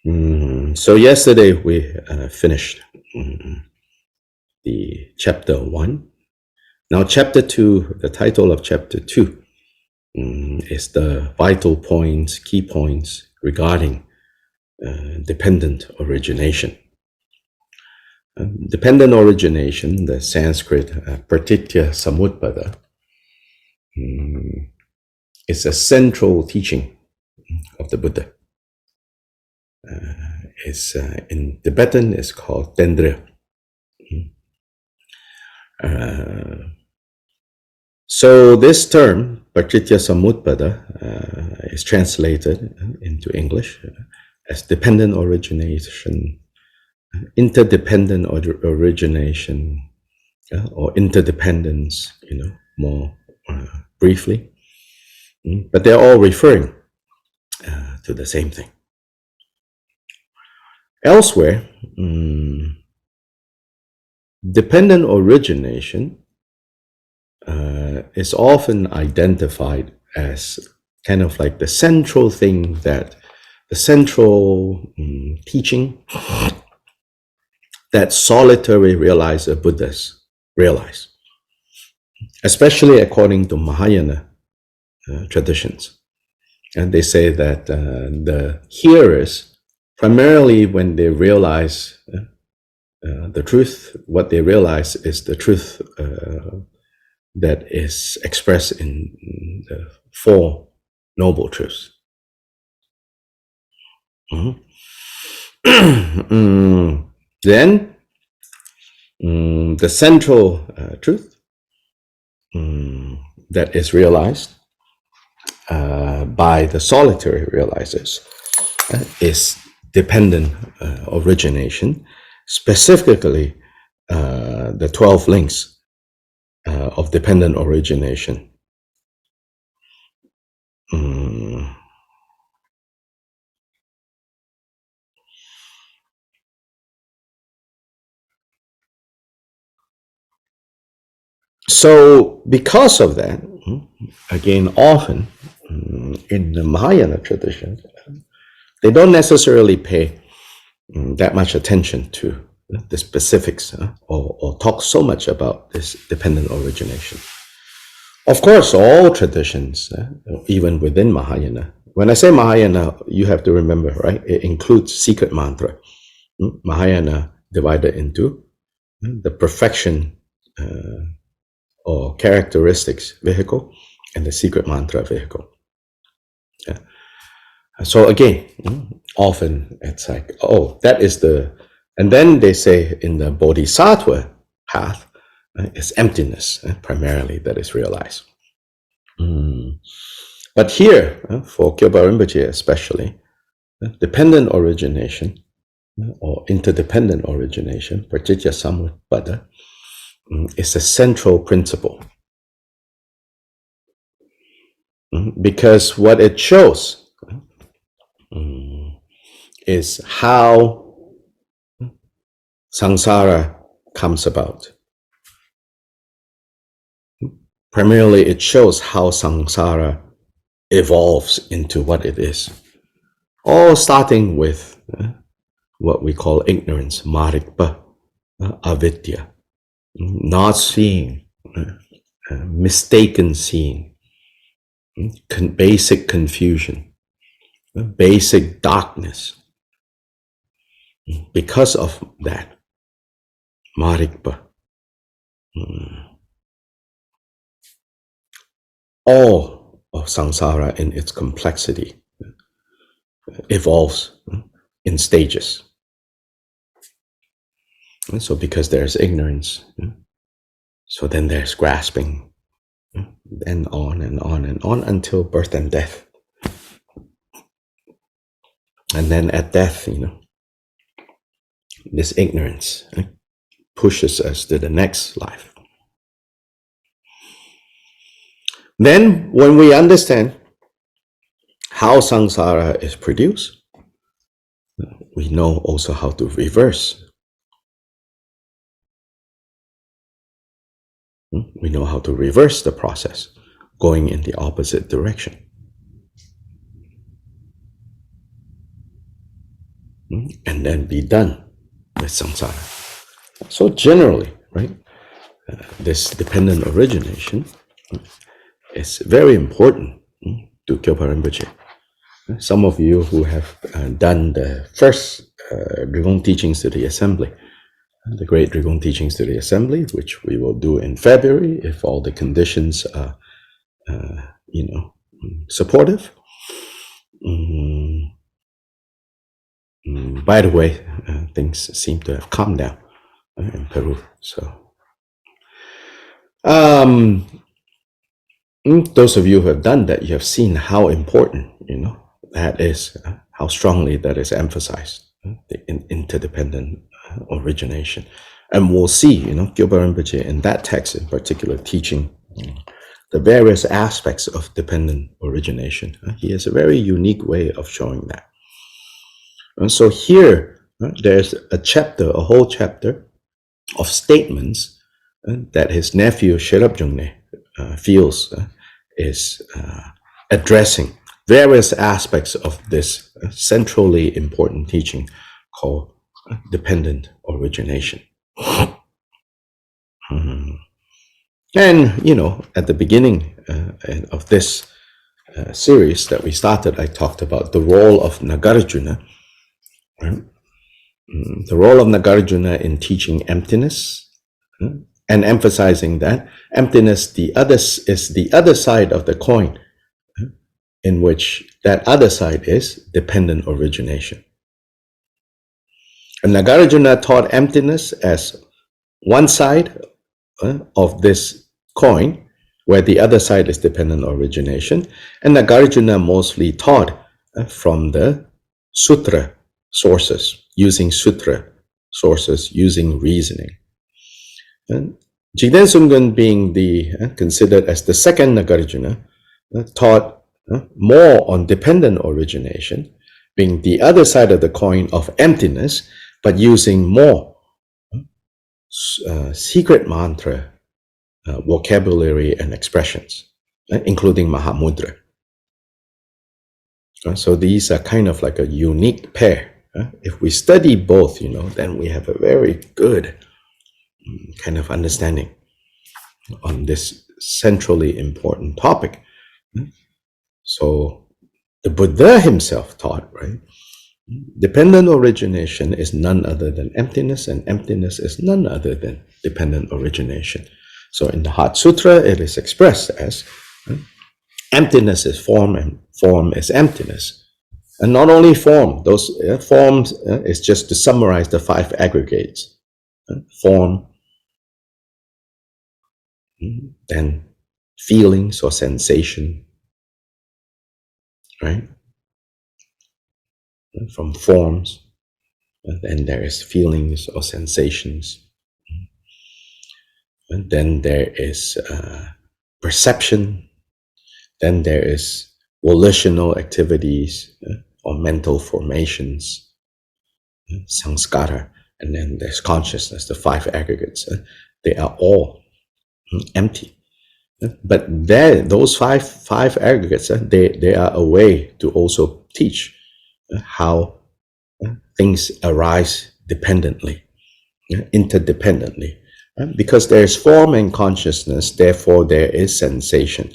So yesterday we finished the chapter 1. Now chapter 2, the title of chapter 2 is the vital points, key points regarding dependent origination. Dependent origination, the Sanskrit pratitya samutpada, is a central teaching of the Buddha. In Tibetan, it's called Tendra. So this term, pratitya samutpada, is translated into English as dependent origination, interdependent origination, or interdependence, more briefly. But they're all referring to the same thing. Elsewhere, dependent origination is often identified as kind of like the central thing, that the central teaching that solitary realizer Buddhas realize, especially according to Mahayana traditions. And they say that the hearers, primarily when they realize the truth, what they realize is the truth that is expressed in the Four Noble Truths. Then the central truth that is realized by the solitary realizers is dependent origination, specifically the 12 links of dependent origination. So because of that, again, often in the Mahayana tradition, they don't necessarily pay that much attention to the specifics or talk so much about this dependent origination. Of course, all traditions, even within Mahayana, when I say Mahayana, you have to remember, right? It includes secret mantra. Mahayana divided into the perfection or characteristics vehicle and the secret mantra vehicle. Yeah. So again, often it's like, oh, that is the, and then they say in the bodhisattva path, it's emptiness primarily that is realized. But here, for Kyoba Rinpoche especially, dependent origination or interdependent origination, pratitya samutpada, is a central principle. Because what it shows is how samsara comes about. Primarily, it shows how samsara evolves into what it is. All starting with what we call ignorance, marikpa, avidya, not seeing, mistaken seeing, basic confusion, basic darkness. Because of that, marikpa, all of samsara in its complexity evolves in stages. And so because there's ignorance, so then there's grasping, then on and on and on until birth and death. And then at death, this ignorance pushes us to the next life. Then when we understand how samsara is produced, we know also how to reverse. We know how to reverse the process, going in the opposite direction. and then be done with samsara. So generally, right, this dependent origination is very important to Kyopa Rinpoche. Some of you who have done the first Drigong Teachings to the Assembly, the Great Drigong Teachings to the Assembly, which we will do in February if all the conditions are, supportive. By the way, things seem to have calmed down in Peru. So, those of you who have done that, you have seen how important, that is, how strongly that is emphasized, the interdependent origination. And we'll see, Kyopa Rinpoche in that text in particular teaching the various aspects of dependent origination. He has a very unique way of showing that. And so here, there's a whole chapter of statements that his nephew Sherab Jungne feels is addressing various aspects of this centrally important teaching called dependent origination. And, at the beginning of this series that we started, I talked about the role of Nagarjuna, right? The role of Nagarjuna in teaching emptiness and emphasizing that emptiness is the other side of the coin, in which that other side is dependent origination. And Nagarjuna taught emptiness as one side of this coin, where the other side is dependent origination. And Nagarjuna mostly taught from the sutra sources, using reasoning. And Jigden Sumgun, being considered as the second Nagarjuna, taught more on dependent origination, being the other side of the coin of emptiness, but using more secret mantra vocabulary and expressions, including Mahamudra. So these are kind of like a unique pair. If we study both, then we have a very good kind of understanding on this centrally important topic. So the Buddha himself taught, right? Dependent origination is none other than emptiness, and emptiness is none other than dependent origination. So in the Heart Sutra, it is expressed as emptiness is form, and form is emptiness. And not only form, those forms is just to summarize the 5 aggregates. Form, then feelings or sensation, right? From forms, then there is feelings or sensations. And then there is perception. Then there is volitional activities or mental formations, samskara. And then there's consciousness, the 5 aggregates. They are all empty. But those five aggregates, they are a way to also teach how things arise dependently, interdependently. Because there is form and consciousness, therefore there is sensation.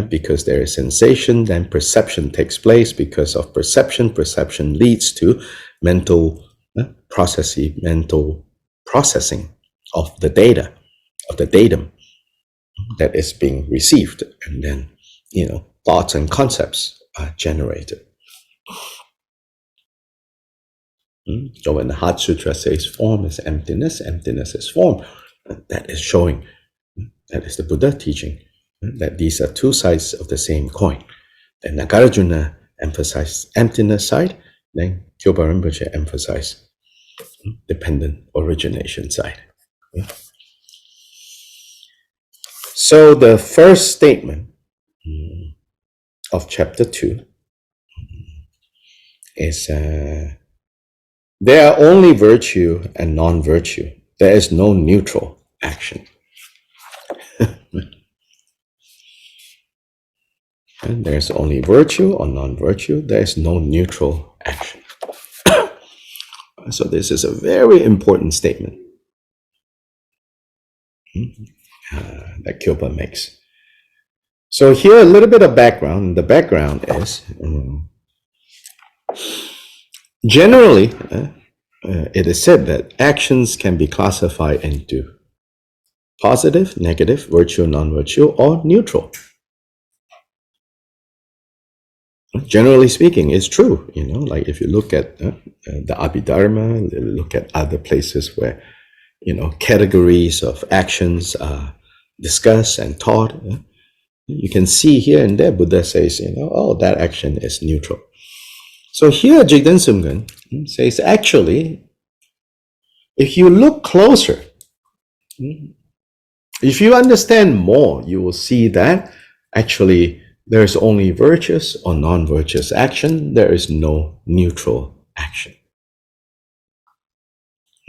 Because there is sensation, then perception takes place. Because of perception leads to mental processing of the data, of the datum that is being received. And then, thoughts and concepts are generated. So when the Heart Sutra says form is emptiness, emptiness is form, that is showing, that is the Buddha teaching, that these are 2 sides of the same coin. Then Nagarjuna emphasized emptiness side, then Kyopa Rinpoche emphasized dependent origination side. So the first statement of chapter 2 is there are only virtue and non-virtue. There is no neutral action. And there's only virtue or non-virtue. There is no neutral action. So this is a very important statement that Kyopa makes. So here a little bit of background. The background is generally it is said that actions can be classified into positive, negative, virtue, non-virtue, or neutral. Generally speaking, it's true. Like if you look at the Abhidharma, look at other places where categories of actions are discussed and taught. You can see here and there Buddha says, oh, that action is neutral. So here Jigden Sumgun says, actually, if you look closer, if you understand more, you will see that actually there's only virtuous or non-virtuous action. There is no neutral action.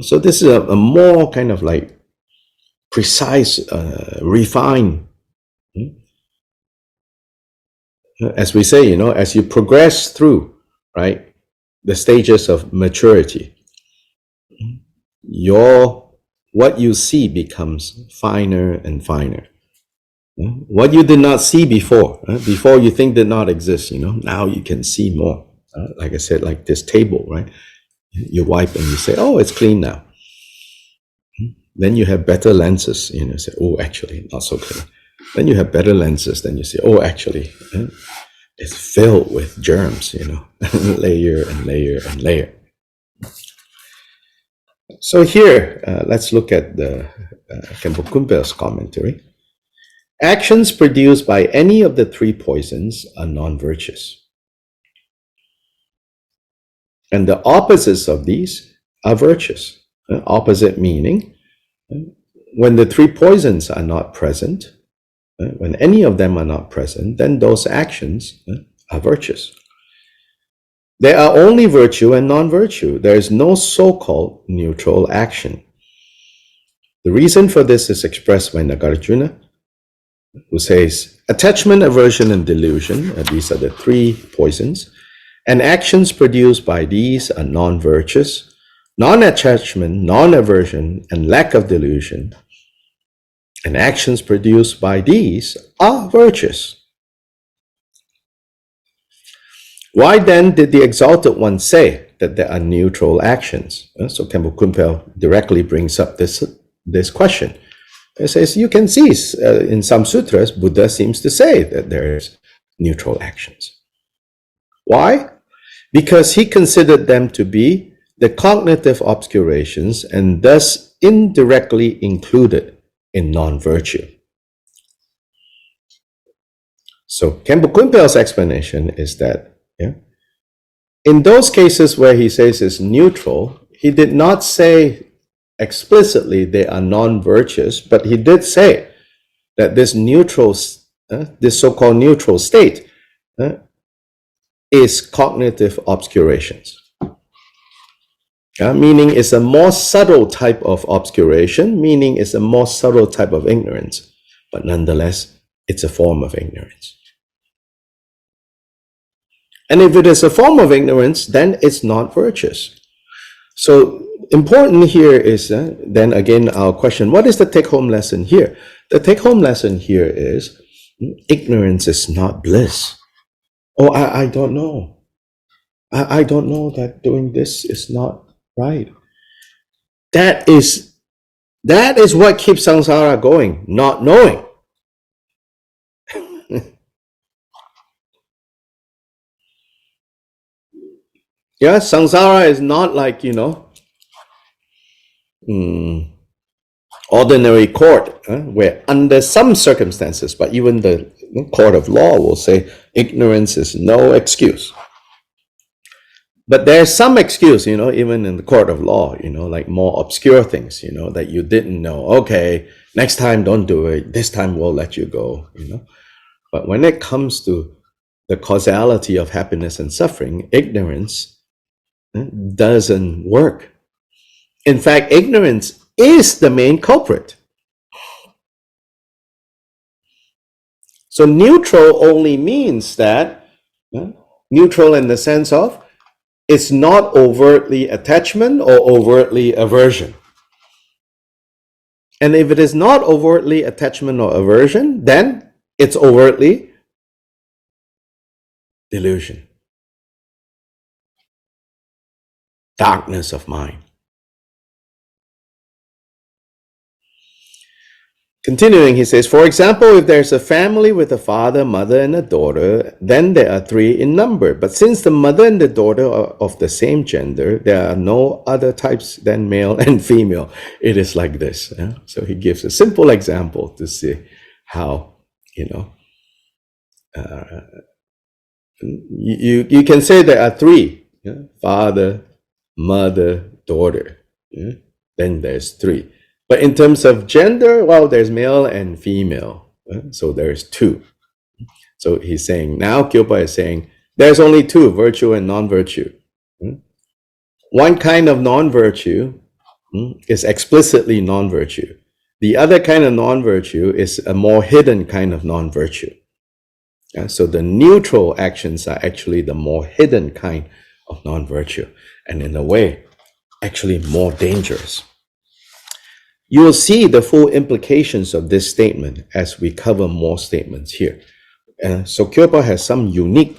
So this is a more kind of like precise, refined. As we say, as you progress through, right, the stages of maturity, what you see becomes finer and finer. What you did not see before, before you think did not exist, now you can see more. Like I said, like this table, right? You wipe and you say, oh, it's clean now. Then you have better lenses, say, oh, actually, not so clean. Then you have better lenses, then you say, oh, actually, it's filled with germs, layer and layer and layer. So here, let's look at the Khenpo Kunpal's commentary. Actions produced by any of the three poisons are non-virtuous. And the opposites of these are virtuous. Opposite meaning, when the three poisons are not present, when any of them are not present, then those actions are virtuous. There are only virtue and non-virtue. There is no so-called neutral action. The reason for this is expressed by Nagarjuna, who says, attachment, aversion, and delusion, these are the three poisons, and actions produced by these are non-virtuous. Non-attachment, non-aversion, and lack of delusion, and actions produced by these are virtuous. Why then did the Exalted One say that there are neutral actions? So Khenpo Kunpal directly brings up this question. It says, you can see in some sutras, Buddha seems to say that there is neutral actions. Why? Because he considered them to be the cognitive obscurations and thus indirectly included in non-virtue. So Khenpo Kunpal's explanation is that in those cases where he says it's neutral, he did not say explicitly they are non-virtuous, but he did say that this this so-called neutral state is cognitive obscurations. Meaning it's a more subtle type of obscuration, meaning it's a more subtle type of ignorance, but nonetheless, it's a form of ignorance. And if it is a form of ignorance, then it's not virtuous. So important here is, then again, our question, what is the take-home lesson here? The take-home lesson here is, ignorance is not bliss. Oh, I don't know. I don't know that doing this is not right. That is what keeps samsara going, not knowing. Yeah, samsara is not like, ordinary court, where under some circumstances, but even the court of law will say ignorance is no excuse. But there's some excuse, even in the court of law, like more obscure things, that you didn't know. Okay, next time don't do it. This time we'll let you go, But when it comes to the causality of happiness and suffering, ignorance doesn't work. In fact, ignorance is the main culprit. So neutral only means that, neutral in the sense of It's not overtly attachment or overtly aversion. And if it is not overtly attachment or aversion, then it's overtly delusion, darkness of mind. Continuing, he says, for example, if there's a family with a father, mother, and a daughter, then there are three in number. But since the mother and the daughter are of the same gender, there are no other types than male and female. It is like this. Yeah? So he gives a simple example to see how, you can say there are three, yeah? Father, mother, daughter. Yeah? Then there's three. But in terms of gender, well, there's male and female. So there's two. So he's saying, now Kyopa is saying, there's only two, virtue and non-virtue. One kind of non-virtue is explicitly non-virtue. The other kind of non-virtue is a more hidden kind of non-virtue. So the neutral actions are actually the more hidden kind of non-virtue, and in a way, actually more dangerous. You will see the full implications of this statement as we cover more statements here. So Kyopa has some unique,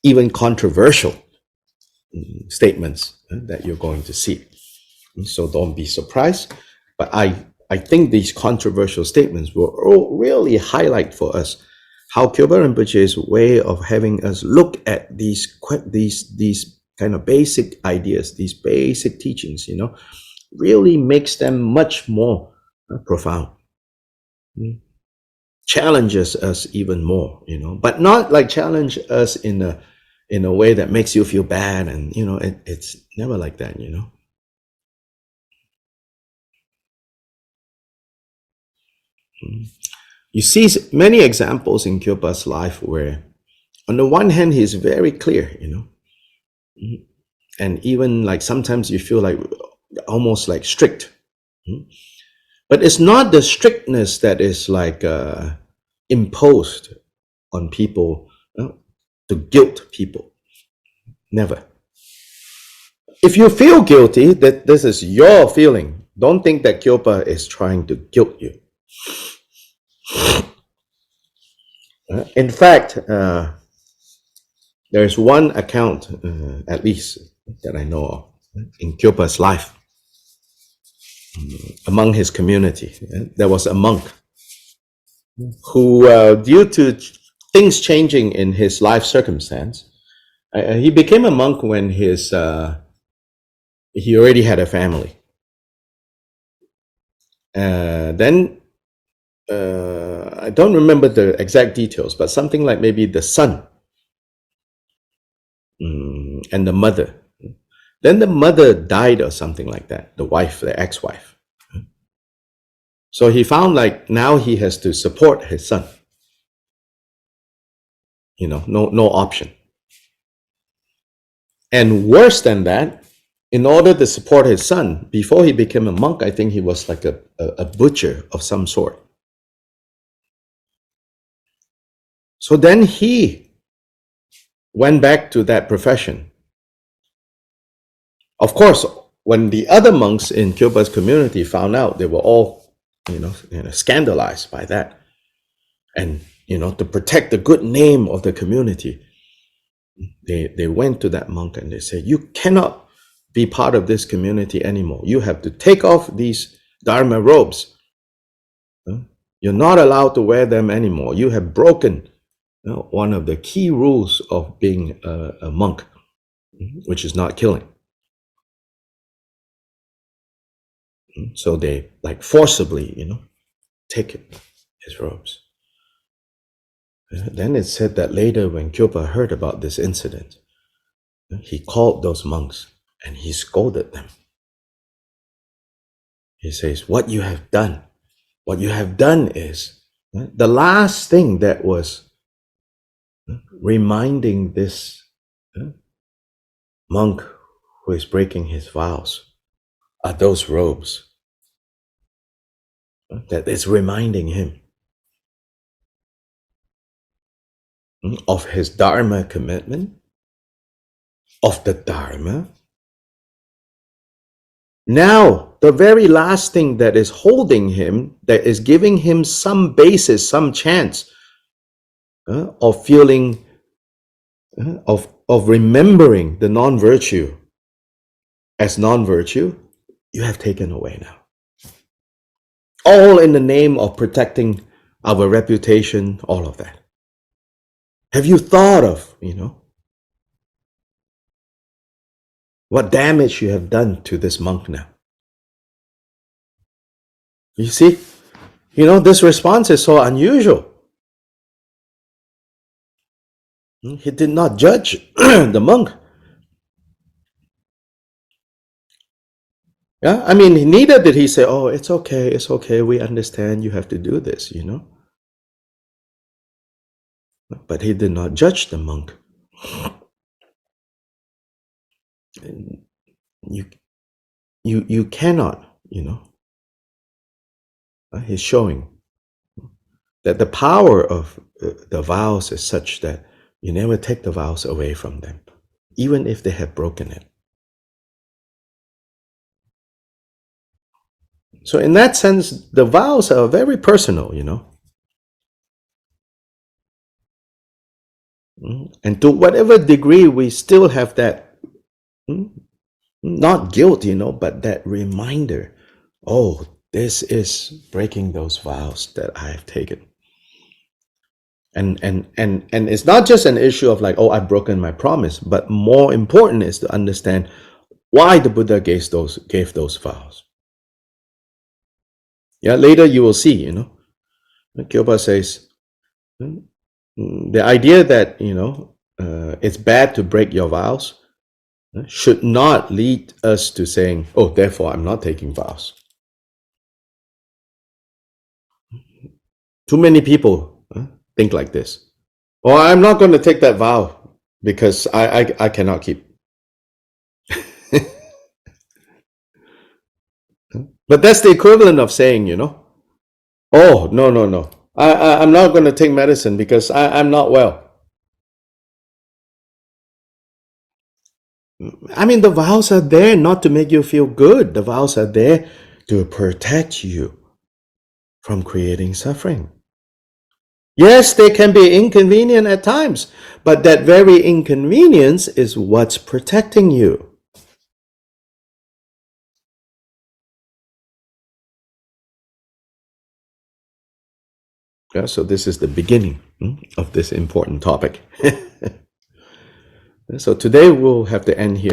even controversial statements that you're going to see. So don't be surprised. But I think these controversial statements will really highlight for us how Kyopa Rinpoche's way of having us look at these kind of basic ideas, these basic teachings, really makes them much more profound. Challenges us even more, but not like challenge us in a way that makes you feel bad, and it's never like that. You see many examples in Kyopa's life where, on the one hand, he's very clear, and even like sometimes you feel like almost like strict. But it's not the strictness that is like imposed on people to guilt people. Never. If you feel guilty, that this is your feeling. Don't think that Kyopa is trying to guilt you. In fact, there's one account, at least, that I know of in Kyopa's life. Among his community, there was a monk who, due to things changing in his life circumstance, he became a monk when he already had a family. Then I don't remember the exact details, but something like maybe the son and the mother. Then the mother died or something like that, the wife, the ex-wife. So he found like now he has to support his son. No option. And worse than that, in order to support his son, before he became a monk, I think he was like a butcher of some sort. So then he went back to that profession. Of course, when the other monks in Kyopa's community found out, they were all, scandalized by that. And, to protect the good name of the community, they went to that monk and they said, you cannot be part of this community anymore. You have to take off these Dharma robes. You're not allowed to wear them anymore. You have broken one of the key rules of being a monk, which is not killing. So they like forcibly, take his robes. Then it said that later when Kyopa heard about this incident, he called those monks and he scolded them. He says, what you have done is the last thing that was reminding this monk who is breaking his vows are those robes. That is reminding him of his Dharma commitment of the Dharma. Now, the very last thing that is holding him, that is giving him some basis, some chance of feeling, of remembering the non-virtue as non-virtue, you have taken away now. All in the name of protecting our reputation, all of that. Have you thought of, what damage you have done to this monk now? You see, this response is so unusual. He did not judge the monk. Yeah, I mean, neither did he say, "Oh, it's okay, we understand you have to do this," But he did not judge the monk. You cannot, he's showing that the power of the vows is such that you never take the vows away from them, even if they have broken it. So in that sense, the vows are very personal, And to whatever degree we still have that, not guilt, but that reminder, oh, this is breaking those vows that I have taken. And it's not just an issue of like, oh, I've broken my promise, but more important is to understand why the Buddha gave those vows. Yeah, later you will see, Kyopa says, the idea that, it's bad to break your vows should not lead us to saying, oh, therefore I'm not taking vows. Too many people think like this. Oh, I'm not going to take that vow because I cannot keep. But that's the equivalent of saying, oh, no. I'm not going to take medicine because I'm not well. I mean, the vows are there not to make you feel good. The vows are there to protect you from creating suffering. Yes, they can be inconvenient at times, but that very inconvenience is what's protecting you. Yeah, so this is the beginning of this important topic. So today we'll have to end here.